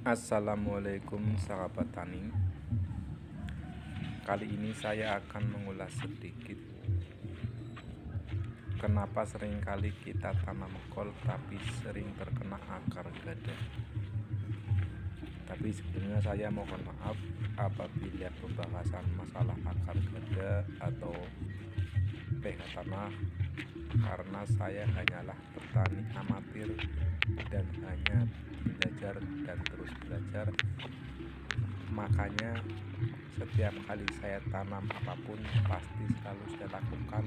Assalamualaikum sahabat tani. Kali ini saya akan mengulas sedikit kenapa seringkali kita tanam kol tapi sering terkena akar gada. Tapi sebelumnya saya mohon maaf apabila pembahasan masalah akar gada atau pH tanah, karena saya hanyalah petani amatir dan hanya belajar dan terus belajar. Makanya setiap kali saya tanam apapun pasti selalu saya lakukan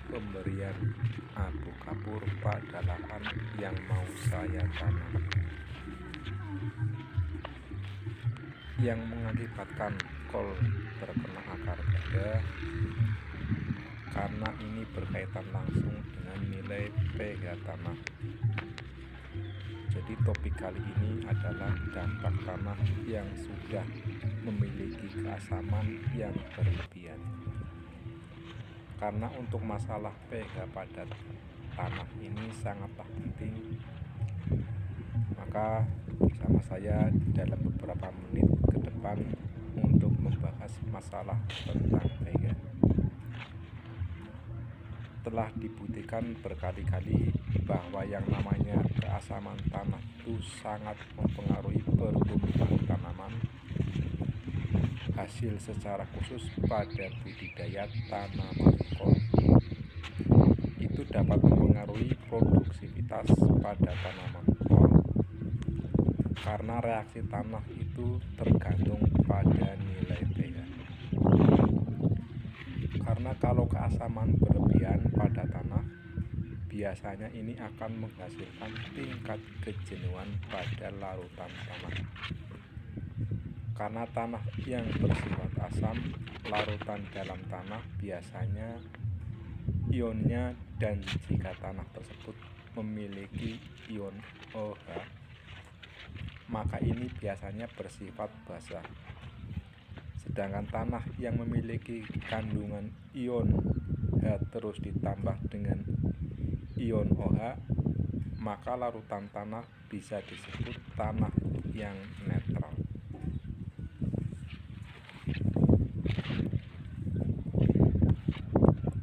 pemberian abu kapur pada lahan yang mau saya tanam, yang mengakibatkan kol terkena akar gada karena ini berkaitan langsung dengan nilai pH tanah. Jadi topik kali ini adalah dampak tanah yang sudah memiliki keasaman yang berlebihan. Karena untuk masalah pH pada tanah ini sangatlah penting, maka bersama saya dalam beberapa menit ke depan untuk membahas masalah tentang pH. Telah dibuktikan berkali-kali bahwa yang namanya keasaman tanah itu sangat mempengaruhi pertumbuhan tanaman. Hasil secara khusus pada budidaya tanaman kol itu dapat mempengaruhi produksivitas pada tanaman kol, karena reaksi tanah itu tergantung pada nilai pH. Karena kalau keasaman berlebihan pada tanah, biasanya ini akan menghasilkan tingkat kejenuhan pada larutan tanah. Karena tanah yang bersifat asam, larutan dalam tanah biasanya ionnya, dan jika tanah tersebut memiliki ion OH, maka ini biasanya bersifat basah. Sedangkan tanah yang memiliki kandungan ion H terus ditambah dengan ion OH, maka larutan tanah bisa disebut tanah yang netral.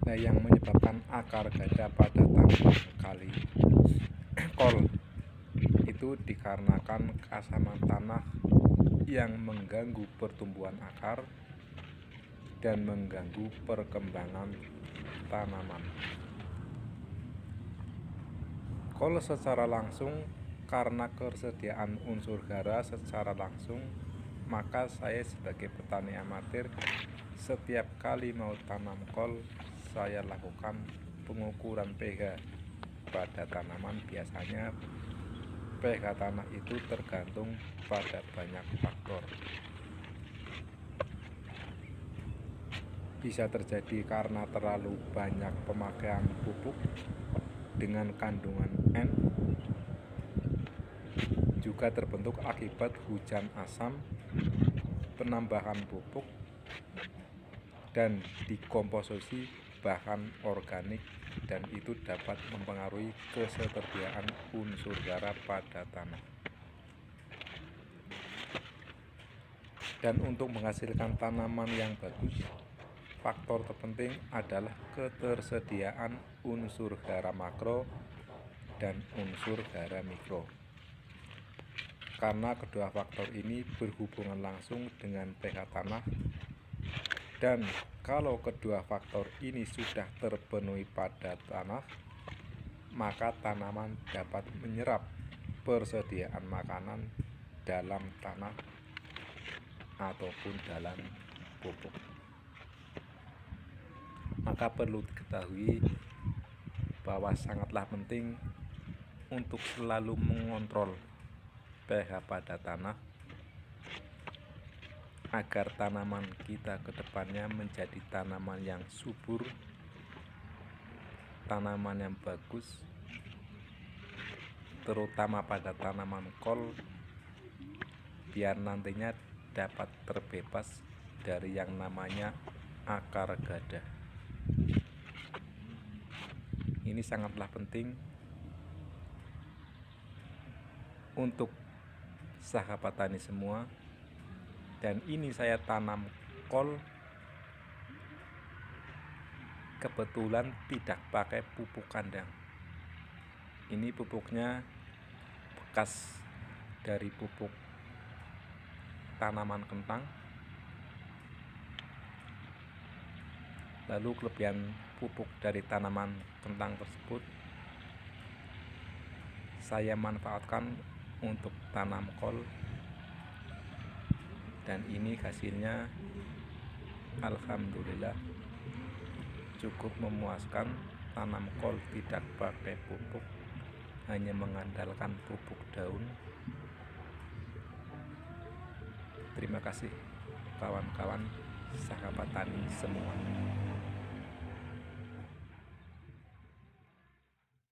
Nah, yang menyebabkan akar gada pada tanaman kol itu dikarenakan keasaman tanah yang mengganggu pertumbuhan akar dan mengganggu perkembangan tanaman. Kol secara langsung karena kesediaan unsur hara secara langsung, maka saya sebagai petani amatir setiap kali mau tanam kol saya lakukan pengukuran pH pada tanaman. Biasanya pH tanah itu tergantung pada banyak faktor. Bisa terjadi karena terlalu banyak pemakaian pupuk dengan kandungan N, juga terbentuk akibat hujan asam, penambahan pupuk, dan dekomposisi bahan organik, dan itu dapat mempengaruhi ketersediaan unsur hara pada tanah. Dan untuk menghasilkan tanaman yang bagus, faktor terpenting adalah ketersediaan unsur hara makro dan unsur hara mikro. Karena kedua faktor ini berhubungan langsung dengan pH tanah, dan kalau kedua faktor ini sudah terpenuhi pada tanah, maka tanaman dapat menyerap persediaan makanan dalam tanah ataupun dalam pupuk. Maka perlu diketahui bahwa sangatlah penting untuk selalu mengontrol pH pada tanah agar tanaman kita ke depannya menjadi tanaman yang subur, tanaman yang bagus, terutama pada tanaman kol, biar nantinya dapat terbebas dari yang namanya akar gada. Ini sangatlah penting untuk sahabat tani semua. Dan ini saya tanam kol, kebetulan tidak pakai pupuk kandang. Ini pupuknya bekas dari pupuk tanaman kentang. Lalu kelebihan pupuk dari tanaman kentang tersebut saya manfaatkan untuk tanam kol, dan ini hasilnya alhamdulillah cukup memuaskan. Tanam kol tidak pakai pupuk, hanya mengandalkan pupuk daun. Terima kasih kawan-kawan sahabat tani semua.